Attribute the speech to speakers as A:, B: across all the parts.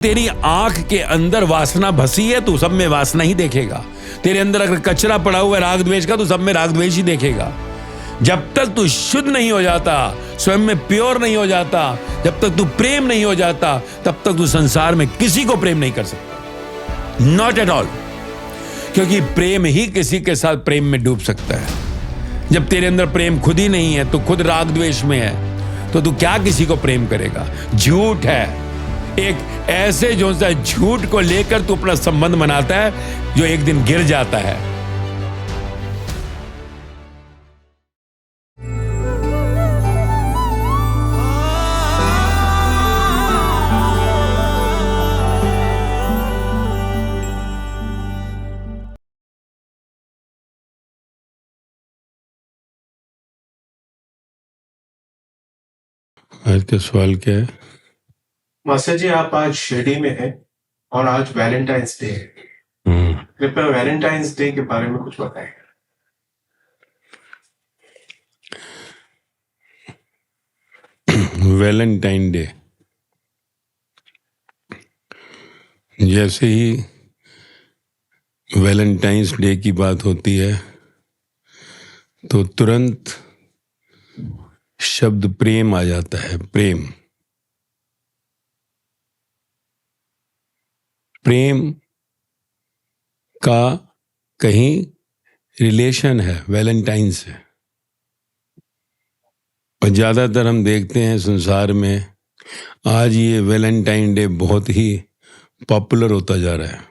A: तेरी आंख के अंदर वासना भसी है, तू सब में वासना ही देखेगा। तेरे अंदर अगर कचरा पड़ा हुआ है राग द्वेष का, तो सब में राग द्वेष ही देखेगा। जब तक तू शुद्ध नहीं हो जाता, स्वयं में प्योर नहीं हो जाता, जब तक तू प्रेम नहीं हो जाता, तब तक तू संसार में किसी को प्रेम नहीं कर सकता। Not at all. क्योंकि प्रेम ही किसी के साथ प्रेम में डूब सकता है। जब तेरे अंदर प्रेम खुद ही नहीं है, तो खुद राग द्वेष में है, तो तू क्या किसी को प्रेम करेगा? झूठ है। एक ऐसे जो सा झूठ को लेकर तू अपना संबंध बनाता है, जो एक दिन गिर जाता है। आज का सवाल क्या है?
B: मास्टर जी, आप आज शिरडी में हैं और आज वैलेंटाइंस डे है। कृपया वैलेंटाइंस डे के बारे में कुछ बताएं।
A: वैलेंटाइन डे, जैसे ही वैलेंटाइंस डे की बात होती है तो तुरंत शब्द प्रेम आ जाता है। प्रेम का कहीं रिलेशन है वैलेंटाइन से। और ज्यादातर हम देखते हैं संसार में आज ये वैलेंटाइन डे बहुत ही पॉपुलर होता जा रहा है।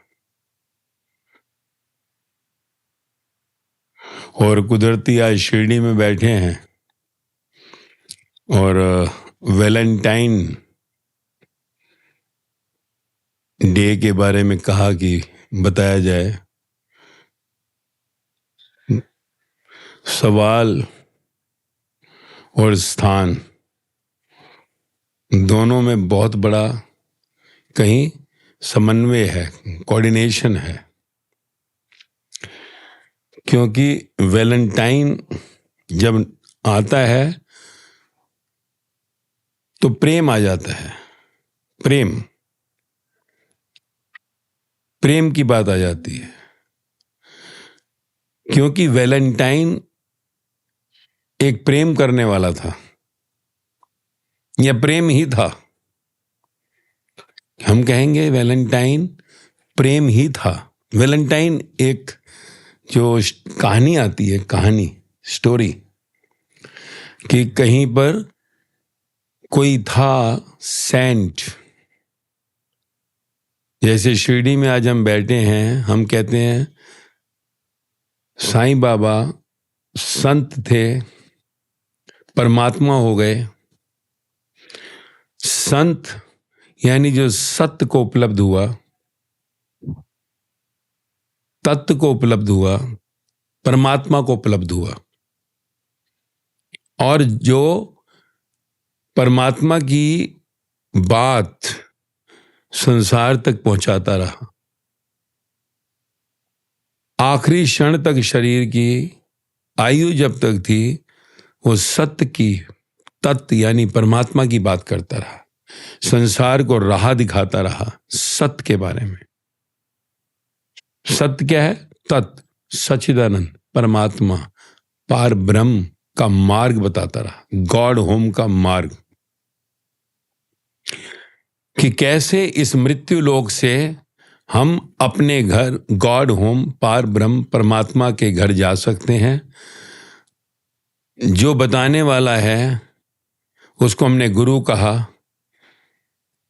A: और कुदरती आज शिरडी में बैठे हैं और वैलेंटाइन डे के बारे में कहा कि बताया जाए। सवाल और स्थान दोनों में बहुत बड़ा कहीं समन्वय है, कोऑर्डिनेशन है। क्योंकि वैलेंटाइन जब आता है तो प्रेम आ जाता है। प्रेम की बात आ जाती है। क्योंकि वैलेंटाइन एक प्रेम करने वाला था, या प्रेम ही था। हम कहेंगे वैलेंटाइन प्रेम ही था। वैलेंटाइन एक जो कहानी आती है, कहानी स्टोरी, कि कहीं पर कोई था सेंट। जैसे शिरडी में आज हम बैठे हैं, हम कहते हैं साईं बाबा संत थे, परमात्मा हो गए। संत यानी जो सत्य को उपलब्ध हुआ, तत्व को उपलब्ध हुआ, परमात्मा को उपलब्ध हुआ, और जो परमात्मा की बात संसार तक पहुंचाता रहा। आखिरी क्षण तक शरीर की आयु जब तक थी, वो सत्य की, तत्व यानी परमात्मा की बात करता रहा। संसार को राह दिखाता रहा सत्य के बारे में। सत्य क्या है? तत्व, सच्चिदानंद, परमात्मा, पार ब्रह्म का मार्ग बताता रहा। गॉड होम का मार्ग, कि कैसे इस मृत्यु लोक से हम अपने घर गॉड होम, पार ब्रह्म, परमात्मा के घर जा सकते हैं। जो बताने वाला है उसको हमने गुरु कहा।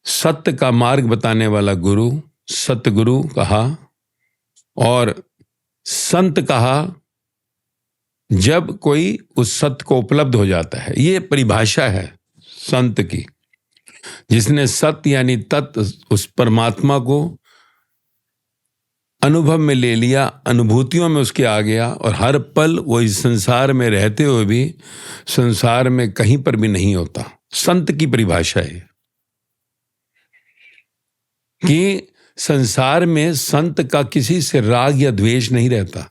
A: सत्य का मार्ग बताने वाला गुरु, सतगुरु कहा। और संत कहा जब कोई उस सत्य को उपलब्ध हो जाता है। ये परिभाषा है संत की, जिसने सत्य यानी तत्व, उस परमात्मा को अनुभव में ले लिया, अनुभूतियों में उसके आ गया, और हर पल वो इस संसार में रहते हुए भी संसार में कहीं पर भी नहीं होता। संत की परिभाषा है कि संसार में संत का किसी से राग या द्वेष नहीं रहता।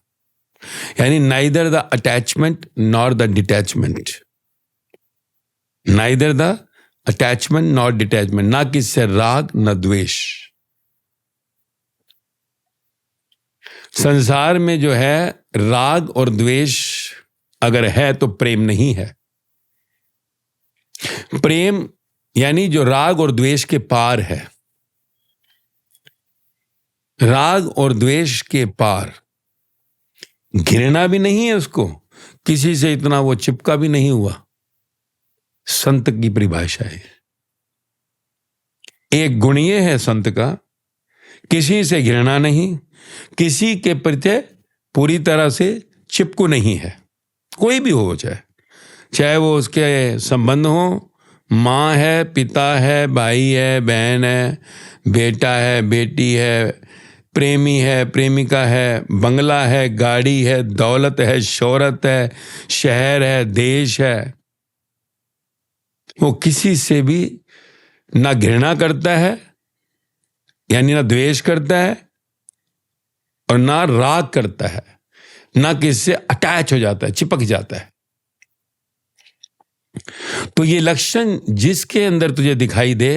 A: यानी neither the attachment nor the detachment, neither the attachment not detachment, ना किससे राग न द्वेष। संसार में जो है राग और द्वेष अगर है तो प्रेम नहीं है। प्रेम यानी जो राग और द्वेष के पार है, राग और द्वेष के पार। घृणा भी नहीं है उसको, किसी से इतना वो चिपका भी नहीं हुआ। संत की परिभाषा है, एक गुण ये है संत का, किसी से घृणा नहीं, किसी के प्रति पूरी तरह से चिपकू नहीं है। कोई भी हो, चाहे वो उसके संबंध हो, माँ है, पिता है, भाई है, बहन है, बेटा है, बेटी है, प्रेमी है, प्रेमिका है, बंगला है, गाड़ी है, दौलत है, शोहरत है, शहर है, देश है। वो किसी से भी ना घृणा करता है, यानी ना द्वेष करता है, और ना राग करता है, ना किससे अटैच हो जाता है, चिपक जाता है। तो ये लक्षण जिसके अंदर तुझे दिखाई दे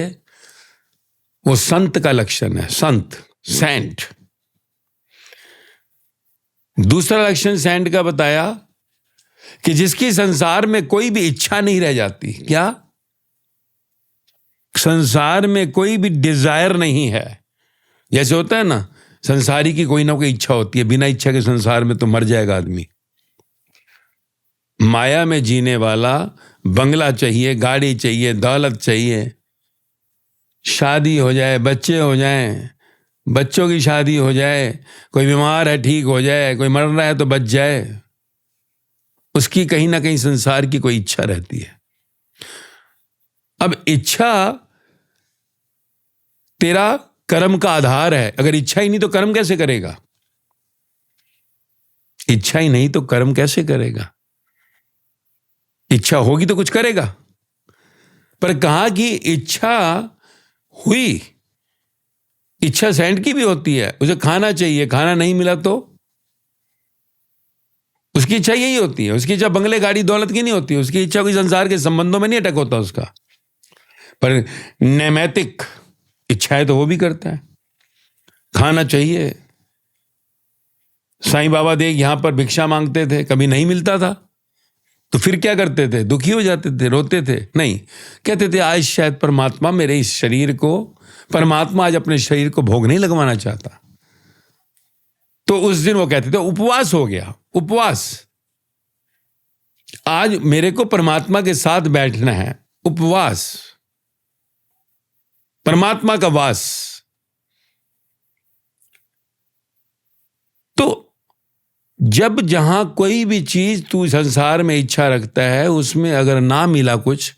A: वो संत का लक्षण है, संत, सेंट। दूसरा लक्षण सेंट का बताया कि जिसकी संसार में कोई भी इच्छा नहीं रह जाती। क्या? संसार में कोई भी डिजायर नहीं है। जैसे होता है ना, संसारी की कोई ना कोई इच्छा होती है, बिना इच्छा के संसार में तो मर जाएगा आदमी। माया में जीने वाला बंगला चाहिए, गाड़ी चाहिए, दौलत चाहिए, शादी हो जाए, बच्चे हो जाएं, बच्चों की शादी हो जाए, कोई बीमार है ठीक हो जाए, कोई मर रहा है तो बच जाए। उसकी कहीं ना कहीं संसार की कोई इच्छा रहती है। अब इच्छा तेरा कर्म का आधार है। अगर इच्छा ही नहीं तो कर्म कैसे करेगा? इच्छा ही नहीं तो कर्म कैसे करेगा? इच्छा होगी तो कुछ करेगा। पर कहा कि इच्छा हुई, इच्छा सेंट की भी होती है, उसे खाना चाहिए, खाना नहीं मिला तो उसकी इच्छा यही होती है। उसकी इच्छा बंगले, गाड़ी, दौलत की नहीं होती। उसकी इच्छा कोई संसार के संबंधों में नहीं अटक होता उसका। पर नैमित्तिक इच्छाएं तो वो भी करता है। खाना चाहिए। साईं बाबा देख यहां पर भिक्षा मांगते थे, कभी नहीं मिलता था तो फिर क्या करते थे? दुखी हो जाते थे, रोते थे? नहीं, कहते थे आज शायद परमात्मा मेरे इस शरीर को, परमात्मा आज अपने शरीर को भोग नहीं लगवाना चाहता। तो उस दिन वो कहते थे उपवास हो गया, उपवास, आज मेरे को परमात्मा के साथ बैठना है, उपवास, परमात्मा का वास। तो जब जहां कोई भी चीज तू संसार में इच्छा रखता है, उसमें अगर ना मिला कुछ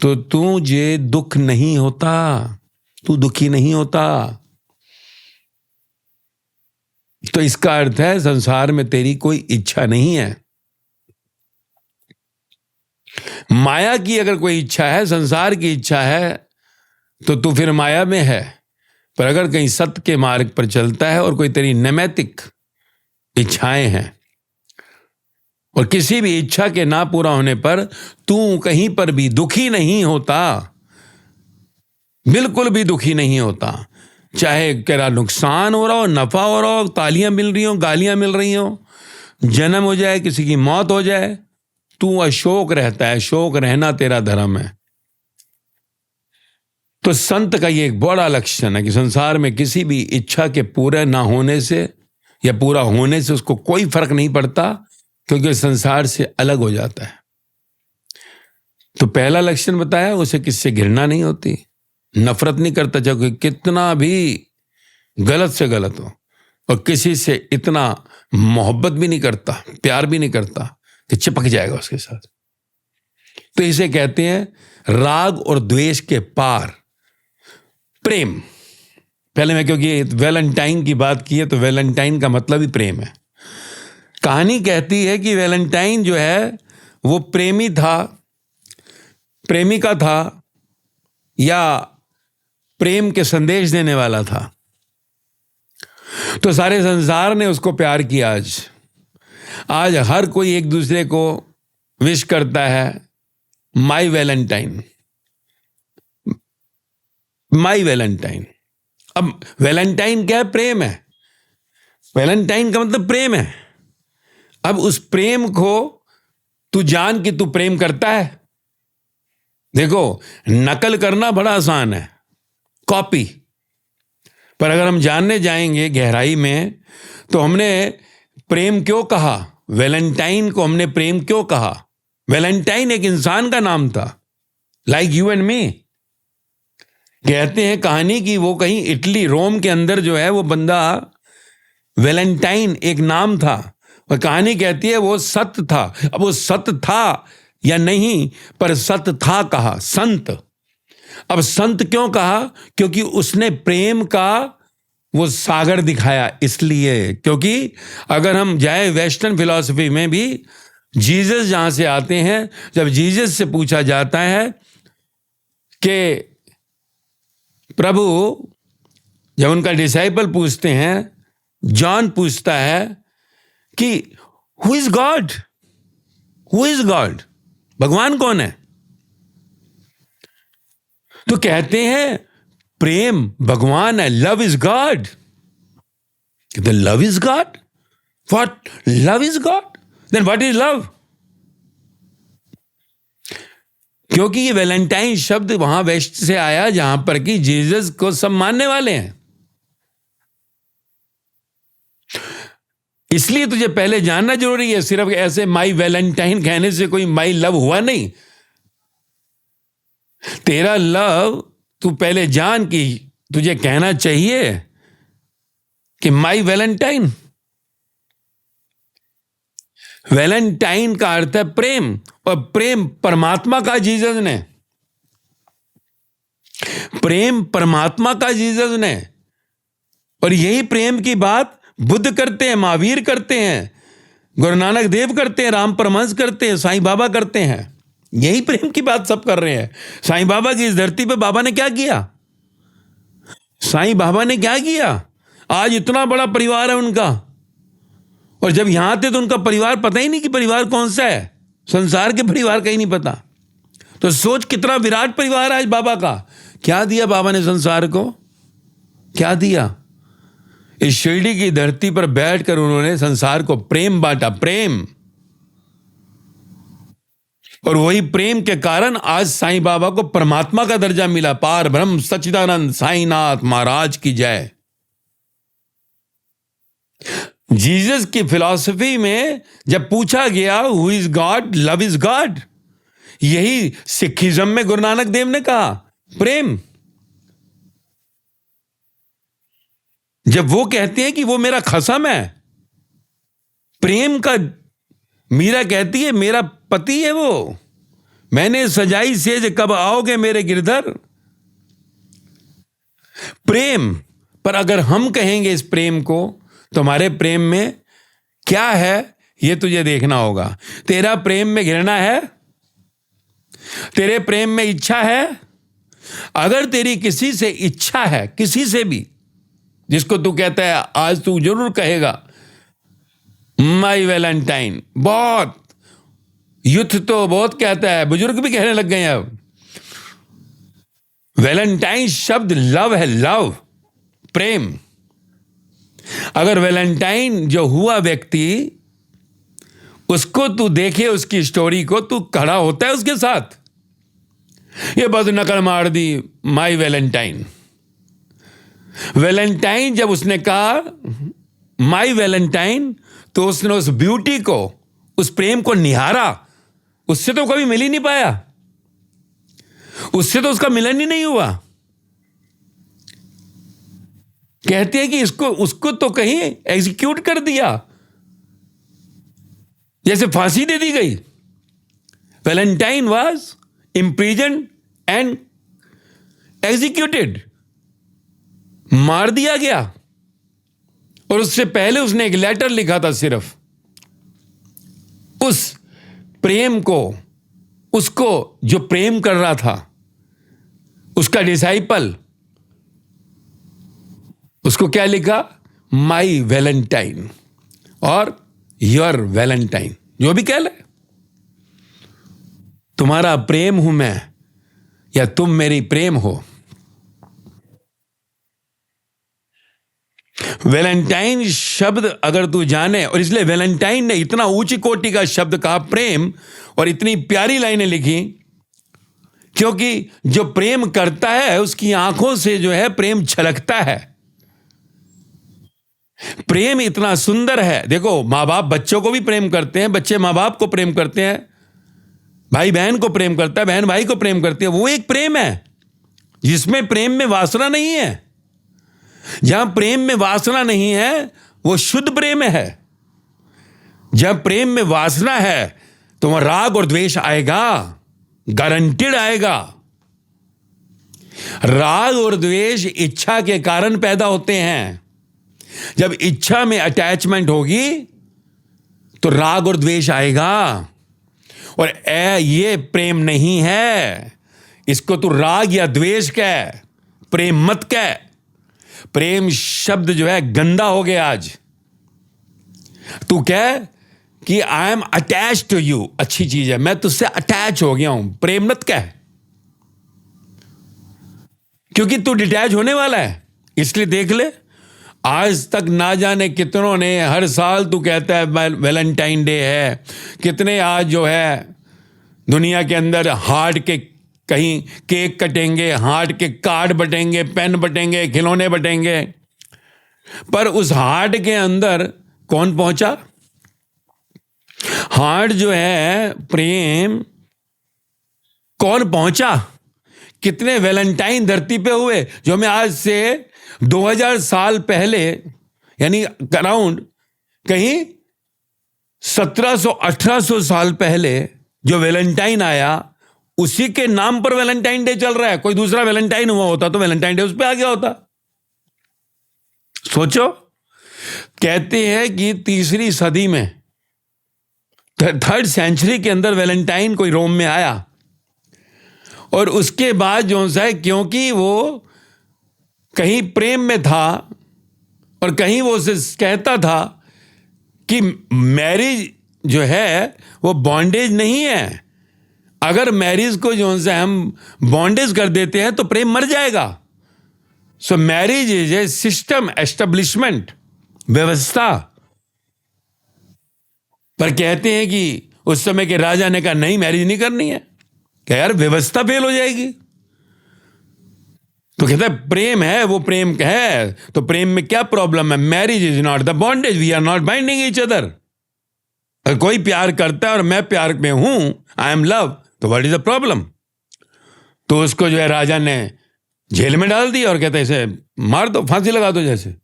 A: तो तुझे दुख नहीं होता, तू दुखी नहीं होता। तो इसका अर्थ है संसार में तेरी कोई इच्छा नहीं है। माया की अगर कोई इच्छा है, संसार की इच्छा है, तो तू फिर माया में है। पर अगर कहीं सत्य के मार्ग पर चलता है और कोई तेरी नैमित्तिक इच्छाएं हैं, और किसी भी इच्छा के ना पूरा होने पर तू कहीं पर भी दुखी नहीं होता, बिल्कुल भी दुखी नहीं होता। चाहे तेरा नुकसान हो रहा हो, नफा हो रहा हो, तालियां मिल रही हो, गालियां मिल रही हो, जन्म हो जाए, किसी की मौत हो जाए, तू अशोक रहता है। शोक रहना तेरा धर्म है। तो संत का ये एक बड़ा लक्षण है कि संसार में किसी भी इच्छा के पूरे ना होने से या पूरा होने से उसको कोई फर्क नहीं पड़ता, क्योंकि संसार से अलग हो जाता है। तो पहला लक्षण बताया, उसे किससे घृणा नहीं होती, नफरत नहीं करता, चाहे कितना भी गलत से गलत हो, और किसी से इतना मोहब्बत भी नहीं करता, प्यार भी नहीं करता कि चिपक जाएगा उसके साथ। तो इसे कहते हैं राग और द्वेष के पार प्रेम। पहले मैं, क्योंकि वैलेंटाइन की बात की है, तो वैलेंटाइन का मतलब ही प्रेम है। कहानी कहती है कि वैलेंटाइन जो है वो प्रेमी था, प्रेमिका था, या प्रेम के संदेश देने वाला था। तो सारे संसार ने उसको प्यार किया। आज हर कोई एक दूसरे को विश करता है माय वैलेंटाइन, माई वैलेंटाइन। अब वैलेंटाइन क्या है? प्रेम है। वैलेंटाइन का मतलब प्रेम है। अब उस प्रेम को तू जान कि तू प्रेम करता है। देखो, नकल करना बड़ा आसान है, कॉपी। पर अगर हम जानने जाएंगे गहराई में, तो हमने प्रेम क्यों कहा? वैलेंटाइन को हमने प्रेम क्यों कहा? वैलेंटाइन एक इंसान का नाम था, लाइक यू एंड मी। कहते हैं कहानी की वो कहीं इटली, रोम के अंदर जो है वो बंदा वैलेंटाइन एक नाम था, और कहानी कहती है वो सत्य था। अब वो सत्य था या नहीं, पर सत्य था कहा, संत। अब संत क्यों कहा? क्योंकि उसने प्रेम का वो सागर दिखाया। इसलिए क्योंकि अगर हम जाए वेस्टर्न फिलॉसफी में भी, जीसस जहां से आते हैं, जब जीसस से पूछा जाता है कि प्रभु, जब उनका डिसाइपल पूछते हैं, जॉन पूछता है कि who is God, who is God, भगवान कौन है? तो कहते हैं प्रेम भगवान है, लव इज गॉड। कहते love is God? What? Love is God? Then what is love? क्योंकि ये वैलेंटाइन शब्द वहां वेस्ट से आया, जहां पर कि जीसस को सब मानने वाले हैं। इसलिए तुझे पहले जानना जरूरी है। सिर्फ ऐसे माई वैलेंटाइन कहने से कोई माई लव हुआ नहीं। तेरा लव तू पहले जान कि तुझे कहना चाहिए कि माई वैलेंटाइन। वैलेंटाइन का अर्थ है प्रेम, और प्रेम परमात्मा का जीसस ने, प्रेम परमात्मा का जीसस ने। और यही प्रेम की बात बुद्ध करते हैं, महावीर करते हैं, गुरु नानक देव करते हैं, राम परमहंस करते हैं, साईं बाबा करते हैं। यही प्रेम की बात सब कर रहे हैं। साईं बाबा की इस धरती पे बाबा ने क्या किया? साईं बाबा ने क्या किया? आज इतना बड़ा परिवार है उनका, और जब यहां थे तो उनका परिवार पता ही नहीं कि परिवार कौन सा है। संसार के परिवार का ही नहीं पता। तो सोच कितना विराट परिवार है आज बाबा का। क्या दिया बाबा ने संसार को? क्या दिया? इस शिरडी की धरती पर बैठकर उन्होंने संसार को प्रेम बांटा, प्रेम। और वही प्रेम के कारण आज साईं बाबा को परमात्मा का दर्जा मिला। पार ब्रह्म सच्चिदानंद साईनाथ महाराज की जय। जीसस की फिलॉसफी में जब पूछा गया who is God, love is God, यही सिखिज्म में गुरु नानक देव ने कहा, प्रेम। जब वो कहते हैं कि वो मेरा खसम है, प्रेम का, मीरा कहती है मेरा पति है वो, मैंने सजाई सेज कब आओगे मेरे गिरधर। प्रेम। पर अगर हम कहेंगे इस प्रेम को, तुम्हारे प्रेम में क्या है ये तुझे देखना होगा। तेरा प्रेम में घृणा है? तेरे प्रेम में इच्छा है? अगर तेरी किसी से इच्छा है, किसी से भी, जिसको तू कहता है, आज तू जरूर कहेगा माई वैलेंटाइन, बहुत यूथ तो बहुत कहता है, बुजुर्ग भी कहने लग गए हैं अब। वैलेंटाइन शब्द लव है, लव, प्रेम। अगर वैलेंटाइन जो हुआ व्यक्ति, उसको तू देखे, उसकी स्टोरी को, तू खड़ा होता है उसके साथ। ये बस नकल मार दी माई वैलेंटाइन। वैलेंटाइन जब उसने कहा माई वैलेंटाइन, तो उसने उस ब्यूटी को, उस प्रेम को निहारा। उससे तो कभी मिल ही नहीं पाया, उससे तो उसका मिलन ही नहीं हुआ। कहते हैं कि इसको, उसको तो कहीं एग्जीक्यूट कर दिया, जैसे फांसी दे दी गई। Valentine was imprisoned and executed, मार दिया गया। और उससे पहले उसने एक लेटर लिखा था, सिर्फ उस प्रेम को, उसको जो प्रेम कर रहा था, उसका डिसाइपल, उसको क्या लिखा? माई वैलेंटाइन और योर वैलेंटाइन, जो भी कह ले। तुम्हारा प्रेम हूं मैं, या तुम मेरी प्रेम हो। वैलेंटाइन शब्द अगर तू जाने, और इसलिए वैलेंटाइन ने इतना ऊंची कोटि का शब्द कहा प्रेम, और इतनी प्यारी लाइनें लिखी, क्योंकि जो प्रेम करता है उसकी आंखों से जो है प्रेम छलकता है। प्रेम इतना सुंदर है। देखो, माँ बाप बच्चों को भी प्रेम करते हैं, बच्चे माँ बाप को प्रेम करते हैं, भाई बहन को प्रेम करता है, बहन भाई को प्रेम करती है। वो एक प्रेम है जिसमें प्रेम में वासना नहीं है। जहां प्रेम में वासना नहीं है वो शुद्ध प्रेम है। जब प्रेम में वासना है तो वहां राग और द्वेष आएगा, गारंटेड आएगा। राग और द्वेष इच्छा के कारण पैदा होते हैं। जब इच्छा में अटैचमेंट होगी तो राग और द्वेष आएगा, और ये प्रेम नहीं है। इसको तू राग या द्वेष कह, प्रेम मत कह। प्रेम शब्द जो है गंदा हो गया आज। तू कह कि I am attach to you, अच्छी चीज है, मैं तुझसे अटैच हो गया हूं। प्रेम मत कह, क्योंकि तू डिटैच होने वाला है। इसलिए देख ले, आज तक ना जाने कितनों ने, हर साल तू कहता है वैलेंटाइन डे है, कितने आज जो है दुनिया के अंदर हार्ट के कहीं केक कटेंगे, हार्ट के कार्ड बटेंगे, पेन बटेंगे, खिलौने बटेंगे, पर उस हार्ट के अंदर कौन पहुंचा? हार्ट जो है प्रेम, कौन पहुंचा? कितने वैलेंटाइन धरती पे हुए जो हमें आज से 2000 साल पहले, यानी अराउंड कहीं 1700-1800 साल पहले जो वैलेंटाइन आया, उसी के नाम पर वैलेंटाइन डे चल रहा है। कोई दूसरा वैलेंटाइन हुआ होता तो वैलेंटाइन डे उस पर आ गया होता। सोचो, कहते हैं कि 3री सदी में, 3rd सेंचुरी के अंदर वैलेंटाइन कोई रोम में आया, और उसके बाद जो है, क्योंकि वो कहीं प्रेम में था और कहीं वो उसे कहता था कि मैरिज जो है वो बॉन्डेज नहीं है। अगर मैरिज को जो है हम बॉन्डेज कर देते हैं तो प्रेम मर जाएगा। सो marriage is a system, establishment, व्यवस्था। पर कहते हैं कि उस समय के राजा ने कहा नहीं, मैरिज नहीं करनी है, क्या यार व्यवस्था फेल हो जाएगी। तो कहता है प्रेम है, वो प्रेम है, तो प्रेम में क्या प्रॉब्लम है? Marriage is not the bondage, we are not binding each other. अगर कोई प्यार करता है और मैं प्यार में हूं, आई एम लव, तो व्हाट इज द प्रॉब्लम? तो उसको जो है राजा ने जेल में डाल दिया और कहते हैं इसे मार दो, फांसी लगा दो जैसे।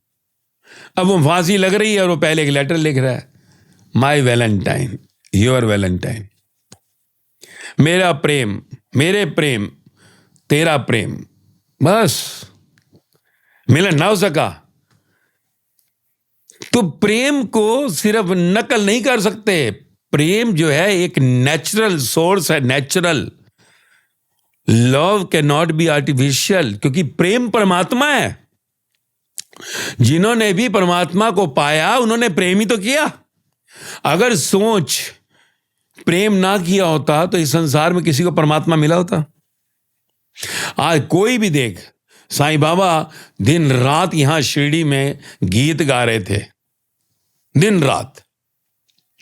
A: अब वो फांसी लग रही है और वो पहले एक लेटर लिख रहा है, माई वैलेंटाइन, योर वैलेंटाइन, मेरा प्रेम, मेरे प्रेम, तेरा प्रेम, बस मिलन ना हो सका। तो प्रेम को सिर्फ नकल नहीं कर सकते। प्रेम जो है एक नेचुरल सोर्स है, natural. Love can not be artificial, क्योंकि प्रेम परमात्मा है। जिन्होंने भी परमात्मा को पाया उन्होंने प्रेम ही तो किया। अगर सोच प्रेम ना किया होता तो इस संसार में किसी को परमात्मा मिला होता? आज कोई भी देख, साईं बाबा दिन रात यहां शिरडी में गीत गा रहे थे, दिन रात,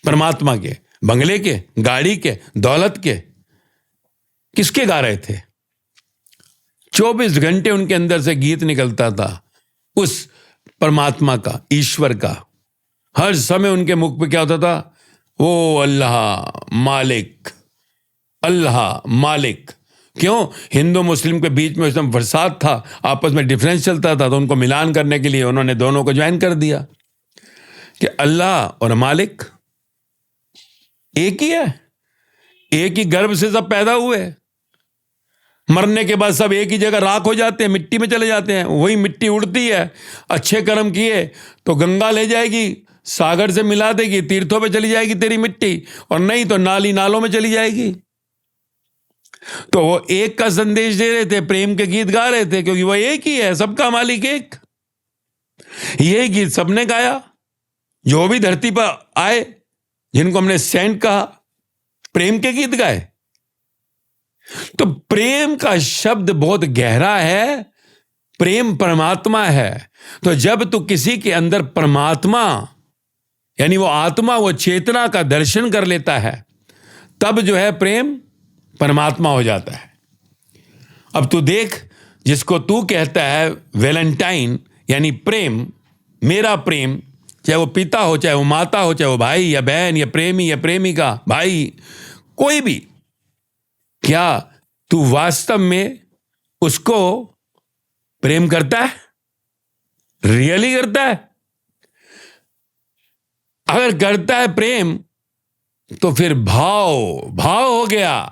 A: परमात्मा के, बंगले के, गाड़ी के, दौलत के, किसके गा रहे थे? 24 घंटे उनके अंदर से गीत निकलता था उस परमात्मा का, ईश्वर का। हर समय उनके मुख पे क्या होता था? ओ अल्लाह मालिक, अल्लाह मालिक। क्यों? हिंदू मुस्लिम के बीच में उस समय फसाद था, आपस में डिफरेंस चलता था, तो उनको मिलान करने के लिए उन्होंने दोनों को ज्वाइन कर दिया कि अल्लाह और मालिक एक ही है, एक ही गर्भ से सब पैदा हुए। मरने के बाद सब एक ही जगह राख हो जाते हैं, मिट्टी में चले जाते हैं। वही मिट्टी उड़ती है, अच्छे कर्म किए तो गंगा ले जाएगी, सागर से मिला देगी, तीर्थों पे चली जाएगी तेरी मिट्टी, और नहीं तो नाली नालों में चली जाएगी। तो वो एक का संदेश दे रहे थे, प्रेम के गीत गा रहे थे, क्योंकि वो एक ही है, सबका मालिक एक। ये गीत सबने गाया, जो भी धरती पर आए, जिनको हमने सेंट कहा, प्रेम के गीत गाए। तो प्रेम का शब्द बहुत गहरा है। प्रेम परमात्मा है। तो जब तू किसी के अंदर परमात्मा यानी वो आत्मा, वो चेतना का दर्शन कर लेता है, तब जो है प्रेम परमात्मा हो जाता है। अब तू देख, जिसको तू कहता है वैलेंटाइन यानी प्रेम, मेरा प्रेम, चाहे वो पिता हो, चाहे वो माता हो, चाहे वो भाई या बहन या प्रेमी या प्रेमिका, भाई, कोई भी, क्या तू वास्तव में उसको प्रेम करता है? रियली करता है? अगर करता है प्रेम, तो फिर भाव हो गया।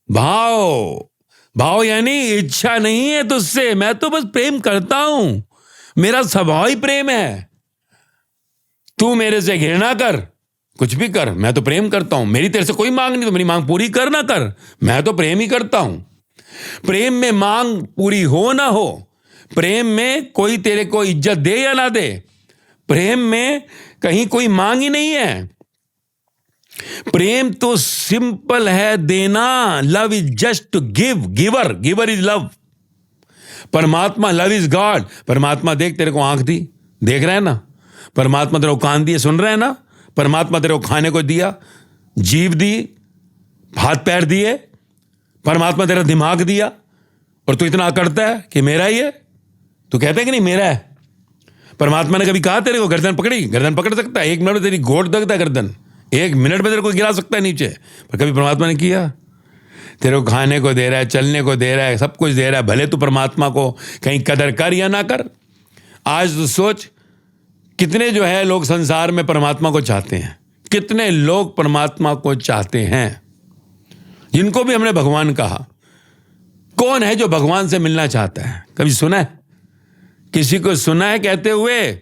A: भाव यानी इच्छा नहीं है तुझसे, मैं तो बस प्रेम करता हूं, मेरा स्वभाव ही प्रेम है। तू मेरे से घृणा कर, कुछ भी कर, मैं तो प्रेम करता हूं। मेरी तेरे से कोई मांग नहीं, तो मेरी मांग पूरी कर ना कर, मैं तो प्रेम ही करता हूं। प्रेम में मांग पूरी हो ना हो, प्रेम में कोई तेरे को इज्जत दे या ना दे, प्रेम में कहीं कोई मांग ही नहीं है। प्रेम तो सिंपल है, देना। Love is just to give, giver is love. परमात्मा, लव इज गॉड। परमात्मा देख, तेरे को आंख दी, देख रहा है ना? परमात्मा तेरे को कान दिए, सुन रहे हैं ना? परमात्मा तेरे को खाने को दिया, जीभ दी, हाथ पैर दिए, परमात्मा तेरा दिमाग दिया, और तू इतना अकड़ता है कि मेरा ही है। तू कहता है कि नहीं मेरा है? परमात्मा ने कभी कहा तेरे को गर्दन पकड़ी? गर्दन पकड़ सकता है, 1 मिनट में तेरी गोड़ दगता है गर्दन, 1 मिनट में तेरे को गिरा सकता है नीचे, पर कभी परमात्मा ने किया? तेरे को खाने को दे रहा है, चलने को दे रहा है, सब कुछ दे रहा है, भले तू परमात्मा को कहीं कदर कर या ना कर। आज तो सोच, कितने जो है लोग संसार में परमात्मा को चाहते हैं, कितने लोग परमात्मा को चाहते हैं, जिनको भी हमने भगवान कहा। कौन है जो भगवान से मिलना चाहता है? कभी सुना है? किसी को सुना है कहते हुए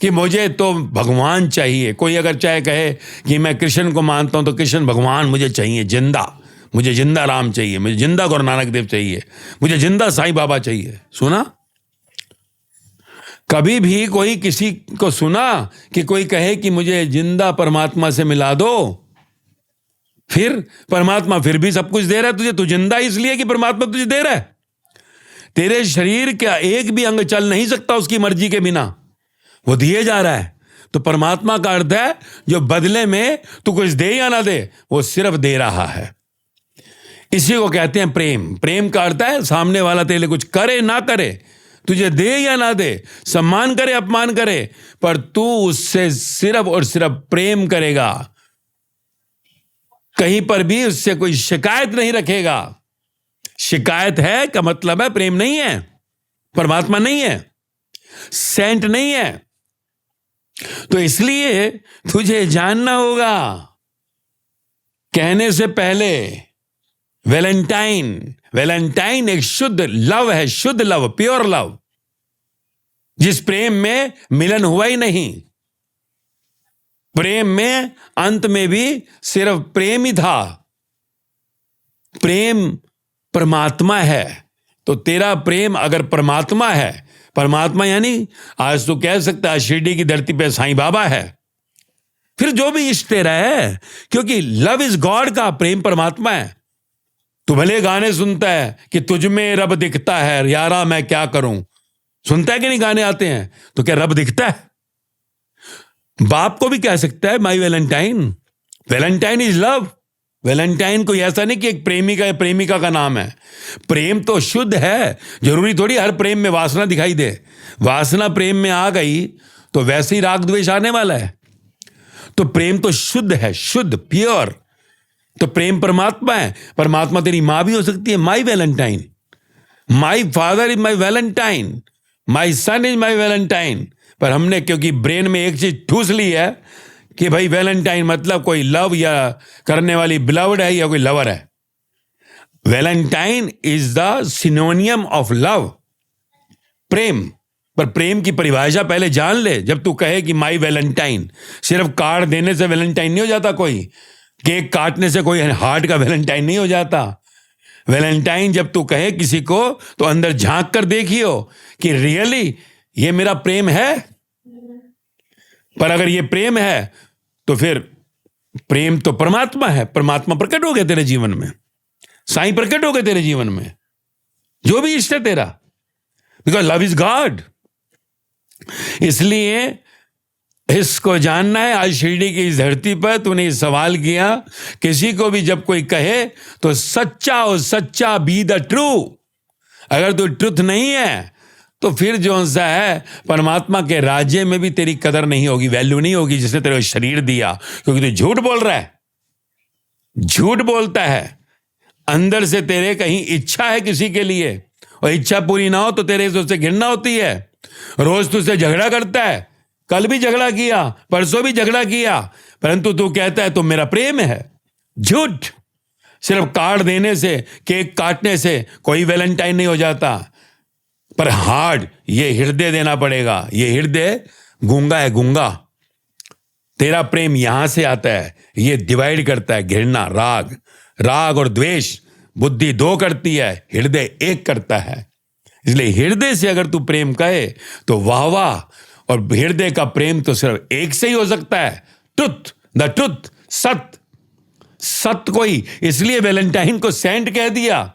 A: कि मुझे तो भगवान चाहिए? कोई अगर चाहे कहे कि मैं कृष्ण को मानता हूं, तो कृष्ण भगवान मुझे चाहिए, जिंदा, मुझे जिंदा राम चाहिए, मुझे जिंदा गुरु नानक देव चाहिए, मुझे जिंदा साईं बाबा चाहिए। सुना? कभी भी कोई किसी को सुना कि कोई कहे कि मुझे जिंदा परमात्मा से मिला दो? फिर परमात्मा फिर भी सब कुछ दे रहा है तुझे, तू जिंदा इसलिए कि परमात्मा तुझे दे रहा है। तेरे शरीर का एक भी अंग चल नहीं सकता उसकी मर्जी के बिना, वो दिए जा रहा है। तो परमात्मा का अर्थ है जो बदले में तू कुछ दे या ना दे, वो सिर्फ दे रहा है। इसी को कहते हैं प्रेम। प्रेम का अर्थ है सामने वाला तेरे लिए कुछ करे ना करे, तुझे दे या ना दे, सम्मान करे अपमान करे, पर तू उससे सिर्फ और सिर्फ प्रेम करेगा। कहीं पर भी उससे कोई शिकायत नहीं रखेगा। शिकायत है का मतलब है प्रेम नहीं है, परमात्मा नहीं है, सेंट नहीं है। तो इसलिए तुझे जानना होगा, कहने से पहले वैलेंटाइन एक शुद्ध लव है, शुद्ध लव, प्योर लव, जिस प्रेम में मिलन हुआ ही नहीं। प्रेम में अंत में भी सिर्फ प्रेम ही था। प्रेम परमात्मा है, तो तेरा प्रेम अगर परमात्मा है, परमात्मा यानी आज तो कह सकता है शिरडी की धरती पे साईं बाबा है, फिर जो भी इष्ट तेरा है, क्योंकि लव इज गॉड का प्रेम परमात्मा है। तू भले गाने सुनता है कि तुझ में रब दिखता है, यारा मैं क्या करूं, सुनता है कि नहीं? गाने आते हैं, तो क्या रब दिखता है? बाप को भी कह सकता है my valentine, valentine is love. Valentine कोई ऐसा नहीं कि एक प्रेमिका या प्रेमिका का नाम है। प्रेम तो शुद्ध है, जरूरी थोड़ी हर प्रेम में वासना दिखाई दे। वासना प्रेम में आ गई तो वैसे ही राग द्वेष आने वाला है। तो प्रेम तो शुद्ध है, शुद्ध, प्योर। तो प्रेम परमात्मा है। परमात्मा तेरी मां भी हो सकती है, my valentine, my father is my valentine, my son is my valentine. पर हमने क्योंकि ब्रेन में एक चीज ठूस ली है कि भाई वैलेंटाइन मतलब कोई लव या करने वाली बिलवड है या कोई लवर है। Valentine is the synonym of love, प्रेम। पर प्रेम की परिभाषा पहले जान ले। जब तू कहे कि माई वैलेंटाइन, सिर्फ कार्ड देने से वैलेंटाइन नहीं हो जाता, कोई केक काटने से कोई हार्ट का वैलेंटाइन नहीं हो जाता। वैलेंटाइन जब तू कहे किसी को, तो अंदर झांक कर देखियो कि रियली ये मेरा प्रेम है। पर अगर ये प्रेम है तो फिर प्रेम तो परमात्मा है। परमात्मा प्रकट हो गया तेरे जीवन में, साईं प्रकट हो गए तेरे जीवन में, जो भी इष्ट है तेरा, बिकॉज लव इज गॉड। इसलिए इसको जानना है। आज शिरडी की इस धरती पर तूने सवाल किया, किसी को भी जब कोई कहे तो सच्चा हो, सच्चा, बी द ट्रू। अगर तू ट्रुथ नहीं है तो फिर जो सा है परमात्मा के राज्य में भी तेरी कदर नहीं होगी, वैल्यू नहीं होगी, जिसने तेरे को शरीर दिया। क्योंकि तू झूठ बोल रहा है, झूठ बोलता है। अंदर से तेरे कहीं इच्छा है किसी के लिए, और इच्छा पूरी ना हो तो तेरे से उससे घृणा होती है। रोज तुझसे झगड़ा करता है, कल भी झगड़ा किया, परसों भी झगड़ा किया, परंतु तू कहता है तो मेरा प्रेम है। झूठ। सिर्फ कार्ड देने से, केक काटने से कोई वैलेंटाइन नहीं हो जाता, पर हार्ड ये हृदय देना पड़ेगा। ये हृदय गूंगा है, गूंगा। तेरा प्रेम यहां से आता है, ये डिवाइड करता है। घृणा, राग, राग और द्वेष बुद्धि दो करती है, हृदय एक करता है। इसलिए हृदय से अगर तू प्रेम कहे तो वाह वाह, और हृदय का प्रेम तो सिर्फ एक से ही हो सकता है, ट्रुथ, द ट्रुथ, सत्य। सत्य कोई, इसलिए वैलेंटाइन को सेंट कह दिया,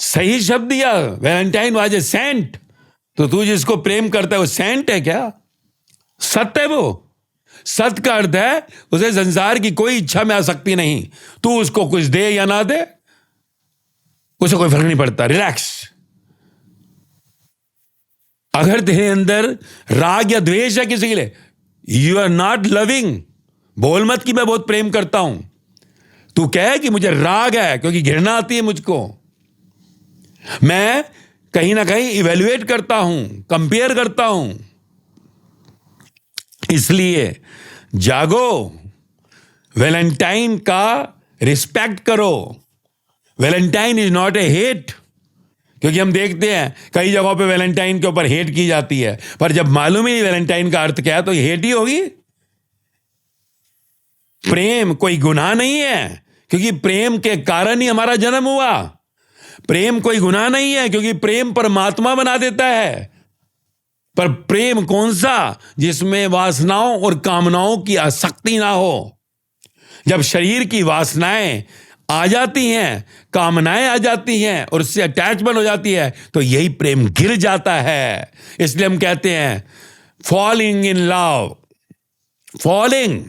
A: सही शब्द दिया। Valentine was a saint. तो तू जिसको प्रेम करता है वो सेंट है क्या? सत्य है वो। सत्य का अर्थ है उसे संसार की कोई इच्छा में आसक्ति नहीं। तू उसको कुछ दे या ना दे, उसे कोई फर्क नहीं पड़ता, रिलैक्स। अगर तेरे अंदर राग या द्वेष है किसी के लिए, यू आर नॉट लविंग। बोल मत कि मैं बहुत प्रेम करता हूं। तू कहे कि मुझे राग है क्योंकि घृणा आती है मुझको। मैं कहीं ना कहीं इवेल्युएट करता हूं, कंपेयर करता हूं। इसलिए जागो, वैलेंटाइन का रिस्पेक्ट करो। Valentine is not a hate. क्योंकि हम देखते हैं कई जगहों पे वैलेंटाइन के ऊपर हेट की जाती है, पर जब मालूम ही नहीं वैलेंटाइन का अर्थ क्या है तो ये हेट ही होगी। प्रेम कोई गुनाह नहीं है, क्योंकि प्रेम के कारण ही हमारा जन्म हुआ। प्रेम कोई गुनाह नहीं है, क्योंकि प्रेम परमात्मा बना देता है। पर प्रेम कौन सा? जिसमें वासनाओं और कामनाओं की आसक्ति ना हो। जब शरीर की वासनाएं आ जाती हैं, कामनाएं आ जाती हैं और उससे अटैचमेंट हो जाती है, तो यही प्रेम गिर जाता है। इसलिए हम कहते हैं फॉलिंग इन लव। फॉलिंग,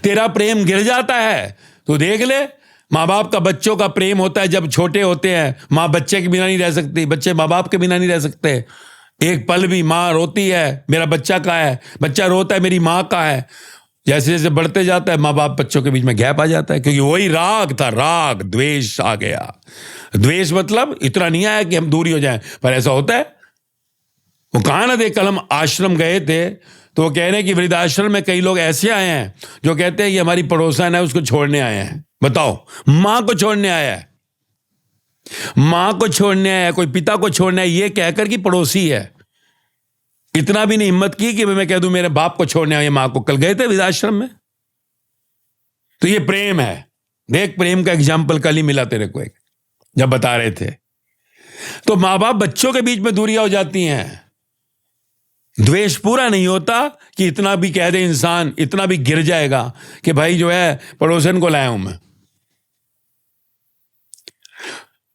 A: तेरा प्रेम गिर जाता है। तो देख ले, माँ बाप का बच्चों का प्रेम होता है जब छोटे होते हैं। माँ बच्चे के बिना नहीं रह सकती, बच्चे माँ बाप के बिना नहीं रह सकते। एक पल भी माँ रोती है, मेरा बच्चा कहाँ है, बच्चा रोता है, मेरी माँ कहाँ है। जैसे जैसे बढ़ते जाता है, माँ बाप बच्चों के बीच में गैप आ जाता है, क्योंकि वही राग था। राग, द्वेष आ गया। द्वेष मतलब इतना नहीं आया कि हम दूरी हो जाएं, पर ऐसा होता है। वो कहा ना, देख कल हम आश्रम गए थे तो वो कह रहे हैं कि वृद्धाश्रम में कई लोग ऐसे आए हैं जो कहते हैं कि हमारी पड़ोसन है, उसको छोड़ने आए हैं। बताओ, माँ को छोड़ने आया है, माँ को छोड़ने आया, कोई पिता को छोड़ने आया, ये कहकर कि पड़ोसी है। इतना भी नहीं हिम्मत की कि मैं कह दूं मेरे बाप को छोड़ने आए, माँ को। कल गए थे वृद्धाश्रम में। तो ये प्रेम है। देख, प्रेम का एग्जाम्पल कल ही मिला तेरे को एक, जब बता रहे थे। तो माँ बाप बच्चों के बीच में दूरियां हो जाती हैं। द्वेष पूरा नहीं होता कि इतना भी कह दे इंसान, इतना भी गिर जाएगा कि भाई जो है पड़ोसन को लाया हूं मैं।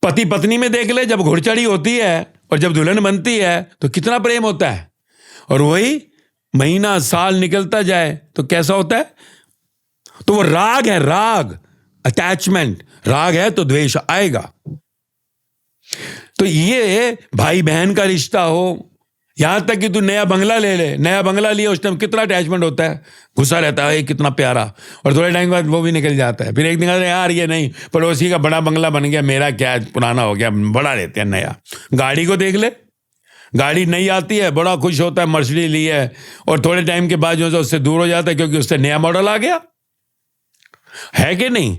A: पति पत्नी में देख ले, जब घुड़चढ़ी होती है और जब दुल्हन बनती है तो कितना प्रेम होता है। और वही महीना साल निकलता जाए तो कैसा होता है? तो वो राग है, राग, अटैचमेंट। राग है तो द्वेष आएगा। तो ये भाई बहन का रिश्ता हो, यहां तक कि तू नया बंगला ले ले, नया बंगला लिया, उस टाइम कितना अटैचमेंट होता है, गुस्सा रहता है, कितना प्यारा। और थोड़े टाइम बाद वो भी निकल जाता है। फिर एक दिन कहते हैं यार ये नहीं, पड़ोसी का बड़ा बंगला बन गया, मेरा क्या पुराना हो गया, बड़ा लेते हैं नया। गाड़ी को देख ले, गाड़ी नई आती है, बड़ा खुश होता है, मर्सिडीज ली है, और थोड़े टाइम के बाद जो है उससे दूर हो जाता है, क्योंकि उससे नया मॉडल आ गया। है कि नहीं?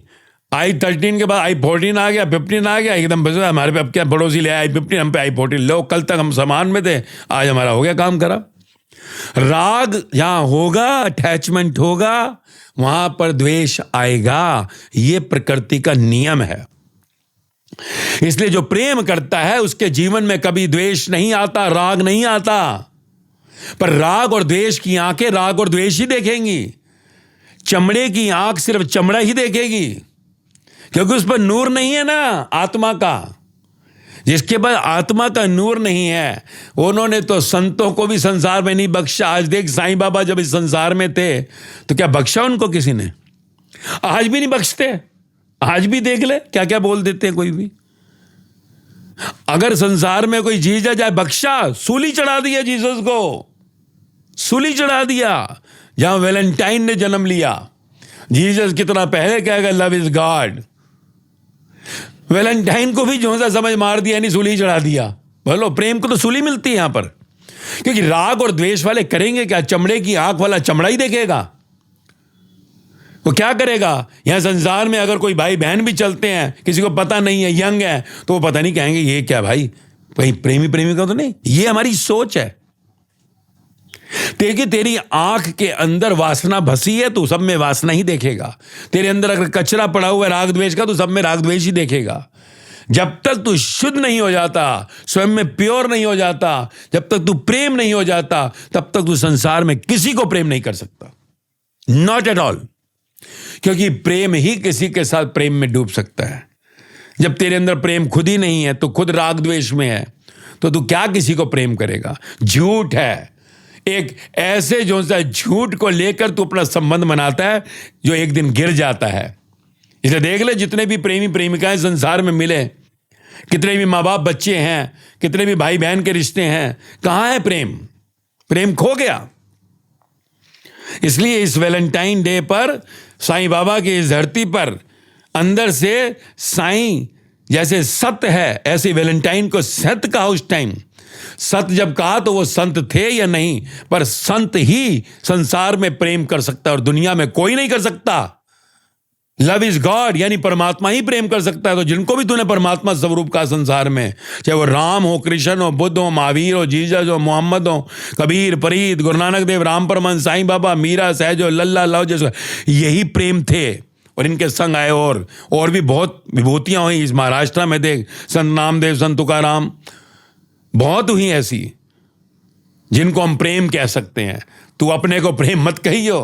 A: i13 के बाद i14 आ गया, 15 आ गया, एकदम बस हमारे पे अब क्या पड़ोसी ले i15, हम पे i14 लो। कल तक हम सामान में थे, आज हमारा हो गया काम करा। राग जहां होगा, अटैचमेंट होगा, वहां पर द्वेष आएगा। ये प्रकृति का नियम है। इसलिए जो प्रेम करता है उसके जीवन में कभी द्वेष नहीं आता, राग नहीं आता। पर राग और द्वेष की आंखें राग और द्वेष ही देखेंगी। चमड़े की आंख सिर्फ चमड़ा ही देखेगी, क्योंकि उस पर नूर नहीं है ना आत्मा का। जिसके पास आत्मा का नूर नहीं है, उन्होंने तो संतों को भी संसार में नहीं बख्शा। आज देख, साईं बाबा जब इस संसार में थे तो क्या बख्शा उनको किसी ने? आज भी नहीं बख्शते। आज भी देख ले क्या क्या बोल देते हैं कोई भी। अगर संसार में कोई जीजा जाए, बख्शा, सूली चढ़ा दिया जीसस को, सूली चढ़ा दिया। जहां वैलेंटाइन ने जन्म लिया, जीसस कितना पहले कहेगा लव इज गॉड, वैलेंटाइन को भी जो सा समझ मार दिया, नहीं सूली चढ़ा दिया। बोलो, प्रेम को तो सूली मिलती है यहां पर, क्योंकि राग और द्वेष वाले करेंगे क्या? चमड़े की आंख वाला चमड़ा ही देखेगा, वो क्या करेगा? यहां संसार में अगर कोई भाई बहन भी चलते हैं, किसी को पता नहीं है, यंग है, तो वो पता नहीं कहेंगे ये क्या भाई, कहीं प्रेमी प्रेमिका तो नहीं। ये हमारी सोच है। देखिए, तेरी आंख के अंदर वासना बसी है, तू सब में वासना ही देखेगा। तेरे अंदर अगर कचरा पड़ा हुआ है राग द्वेष का, तो सब में राग द्वेष ही देखेगा। जब तक तू शुद्ध नहीं हो जाता, स्वयं में प्योर नहीं हो जाता, जब तक तू प्रेम नहीं हो जाता, तब तक तू संसार में किसी को प्रेम नहीं कर सकता। Not at all. क्योंकि प्रेम ही किसी के साथ प्रेम में डूब सकता है। जब तेरे अंदर प्रेम खुद ही नहीं है, तो खुद राग द्वेष में है, तो तू क्या किसी को प्रेम करेगा? झूठ है एक ऐसे जो सा झूठ को लेकर तू अपना संबंध बनाता है, जो एक दिन गिर जाता है। इसे देख ले, जितने भी प्रेमी प्रेमिकाएं संसार में मिले, कितने भी माँ बाप बच्चे हैं, कितने भी भाई बहन के रिश्ते हैं, कहां है प्रेम? प्रेम खो गया। इसलिए इस वैलेंटाइन डे पर साईं बाबा की इस धरती पर अंदर से साईं जैसे सत्य है, ऐसे वैलेंटाइन को सत्य कहा। उस टाइम सत्य जब कहा तो वो संत थे या नहीं, पर संत ही संसार में प्रेम कर सकता है और दुनिया में कोई नहीं कर सकता। लव इज गॉड, यानी परमात्मा ही प्रेम कर सकता है। तो जिनको भी तूने परमात्मा स्वरूप का संसार में, चाहे वो राम हो, कृष्ण हो, बुद्ध हो, महावीर हो, जीसस हो, मोहम्मद हो, कबीर, फरीद, गुरु नानक देव, राम परमहंस, साईं बाबा, मीरा, सहजो, लल्ला, लव, जैसे यही प्रेम थे। और इनके संग आए और भी बहुत विभूतियां हुई। इस महाराष्ट्र में देख, संत नामदेव, संत तुकाराम, बहुत हुई ऐसी जिनको हम प्रेम कह सकते हैं। तू अपने को प्रेम मत कहियो,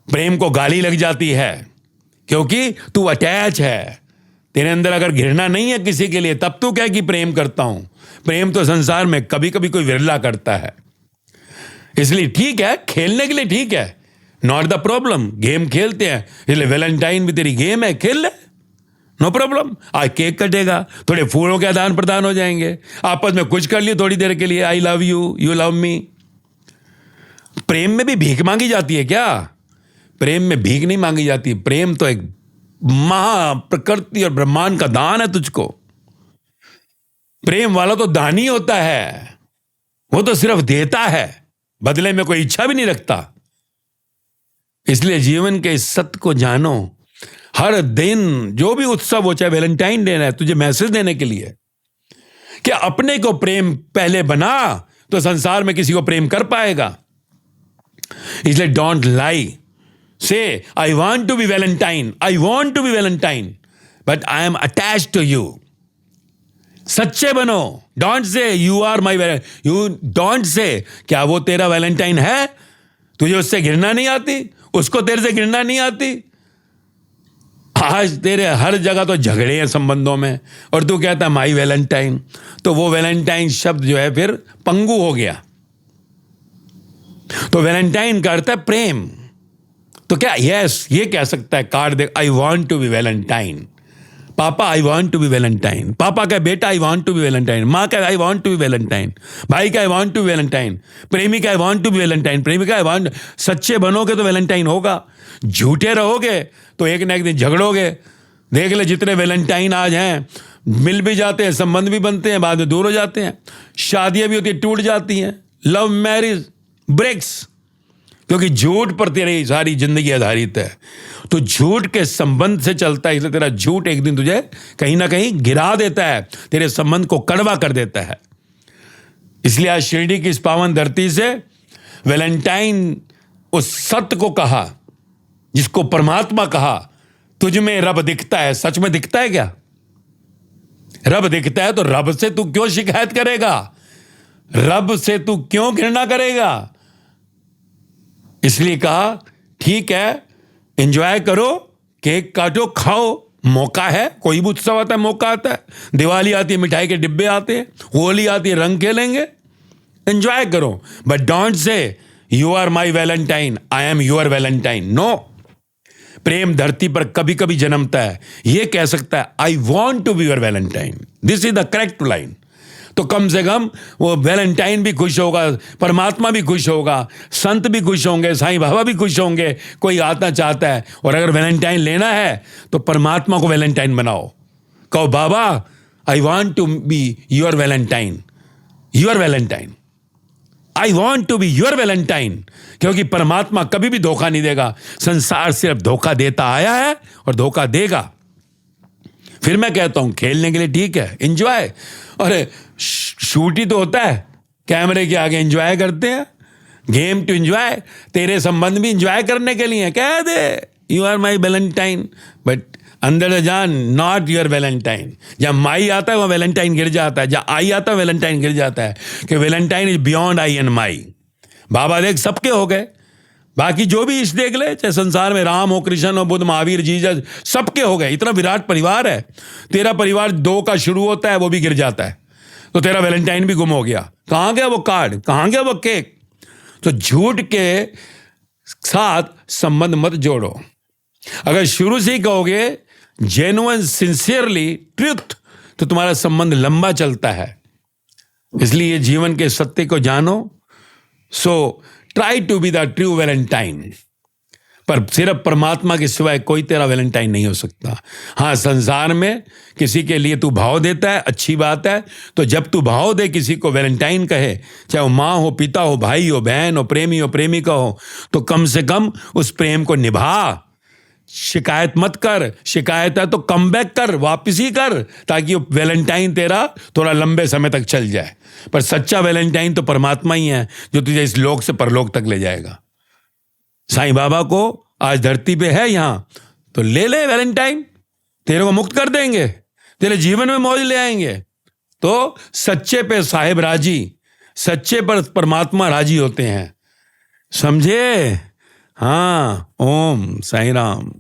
A: प्रेम को गाली लग जाती है, क्योंकि तू अटैच है। तेरे अंदर अगर घृणा नहीं है किसी के लिए, तब तू कह कि प्रेम करता हूं। प्रेम तो संसार में कभी कभी कोई विरला करता है। इसलिए ठीक है, खेलने के लिए ठीक है, नॉट द प्रॉब्लम। गेम खेलते हैं, इसलिए वैलेंटाइन भी तेरी गेम है, खेल ले, नो प्रॉब्लम। आज केक कटेगा, थोड़े फूलों के आदान प्रदान हो जाएंगे, आपस में कुछ कर लिए थोड़ी देर के लिए, I love you, you love me. प्रेम में भी भीख मांगी जाती है क्या? प्रेम में भीख नहीं मांगी जाती। प्रेम तो एक महा प्रकृति और ब्रह्मांड का दान है तुझको। प्रेम वाला तो दानी होता है, वो तो सिर्फ देता है, बदले में कोई इच्छा भी नहीं रखता। इसलिए जीवन के इस सत्य को जानो। हर दिन जो भी उत्सव हो, चाहे वैलेंटाइन डे है, तुझे मैसेज देने के लिए कि अपने को प्रेम पहले बना, तो संसार में किसी को प्रेम कर पाएगा। इसलिए don't lie, say I want to be Valentine, I want to be Valentine, but I am attached to you. सच्चे बनो। Don't say you are my Valentine, you don't say क्या वो तेरा वैलेंटाइन है, तुझे उससे घृणा नहीं आती, उसको तेरे से घृणा नहीं आती। आज तेरे हर जगह तो झगड़े हैं संबंधों में, और तू कहता है माई वैलेंटाइन। तो वो वैलेंटाइन शब्द जो है फिर पंगु हो गया। तो वैलेंटाइन का अर्थ है प्रेम। तो क्या यस ये कह सकता है, कार्ड देख, I want to be valentine. पापा I want to be valentine. पापा का बेटा I want to be valentine. माँ का I want to be valentine. भाई का I want to be valentine. प्रेमी का I want to be valentine. प्रेमिका आई वॉन्ट। सच्चे बनोगे तो वैलेंटाइन होगा, झूठे रहोगे तो एक ना एक दिन झगड़ोगे। देख ले, जितने वैलेंटाइन आज हैं, मिल भी जाते हैं, संबंध भी बनते हैं, बाद में दूर हो जाते हैं, शादियां भी होती है, टूट जाती हैं, लव मैरिज ब्रेक्स, क्योंकि झूठ पर तेरी सारी जिंदगी आधारित है। तो झूठ के संबंध से चलता है, इसलिए तेरा झूठ एक दिन तुझे कहीं ना कहीं गिरा देता है, तेरे संबंध को कड़वा कर देता है। इसलिए आज शिरडी की इस पावन धरती से वैलेंटाइन उस सत्य को कहा जिसको परमात्मा कहा, तुझ में रब दिखता है। सच में दिखता है क्या? रब दिखता है तो रब से तू क्यों शिकायत करेगा? रब से तू क्यों घृणा करेगा? इसलिए कहा ठीक है, एंजॉय करो, केक काटो, खाओ, मौका है, कोई भी उत्सव आता है मौका आता है, दिवाली आती है मिठाई के डिब्बे आते हैं, होली आती है रंग खेलेंगे, एंजॉय करो, but don't say you are my valentine, I am your valentine. No, प्रेम धरती पर कभी कभी जन्मता है, ये कह सकता है I want to be your Valentine, this is the correct line. तो कम से कम वो वैलेंटाइन भी खुश होगा, परमात्मा भी खुश होगा, संत भी खुश होंगे, साईं बाबा भी खुश होंगे, कोई आना चाहता है। और अगर वैलेंटाइन लेना है तो परमात्मा को वैलेंटाइन बनाओ, कहो बाबा I want to be your valentine, your valentine, I want to be your valentine. क्योंकि परमात्मा कभी भी धोखा नहीं देगा, संसार सिर्फ धोखा देता आया है और धोखा देगा। फिर मैं कहता हूं खेलने के लिए ठीक है, एंजॉय, अरे शूट ही तो होता है, कैमरे के आगे एंजॉय करते हैं, गेम टू एंजॉय, तेरे संबंध भी एंजॉय करने के लिए कह दे you are my valentine, but अंदर जान नॉट योर वैलेंटाइन। जब माई आता है वह वैलेंटाइन गिर जाता है, जब आई आता है वैलेंटाइन गिर जाता है, कि valentine is beyond I and my. बाबा देख सबके हो गए, बाकी जो भी इष्ट देख ले, चाहे संसार में राम हो, कृष्ण हो, बुद्ध, महावीर, जीसस, सबके हो गए। इतना विराट परिवार है, तेरा परिवार 2 का शुरू होता है वो भी गिर जाता है, तो तेरा वैलेंटाइन भी गुम हो गया। कहां गया वो कार्ड, कहां गया वो केक? तो झूठ के साथ संबंध मत जोड़ो। अगर शुरू से ही कहोगे जेन्युइन सिंसियरली ट्रुथ, तो तुम्हारा संबंध लंबा चलता है। इसलिए जीवन के सत्य को जानो, so try to be the true Valentine. पर सिर्फ परमात्मा के सिवाय कोई तेरा वैलेंटाइन नहीं हो सकता। हाँ, संसार में किसी के लिए तू भाव देता है, अच्छी बात है, तो जब तू भाव दे किसी को वैलेंटाइन कहे, चाहे वो माँ हो, पिता हो, भाई हो, बहन हो, प्रेमी हो, प्रेमिका हो, तो कम से कम उस प्रेम को निभा। शिकायत मत कर, शिकायत है तो कम बैक कर, वापिस ही कर, ताकि वो वैलेंटाइन तेरा थोड़ा लंबे समय तक चल जाए। पर सच्चा वैलेंटाइन तो परमात्मा ही है, जो तुझे इस लोक से परलोक तक ले जाएगा। साईं बाबा को आज धरती पे है यहां, तो ले ले वैलेंटाइन, तेरे को मुक्त कर देंगे, तेरे जीवन में मौज ले आएंगे। तो सच्चे पे साहिब राजी, सच्चे पर परमात्मा राजी होते हैं, समझे? हाँ, ओम साईं राम।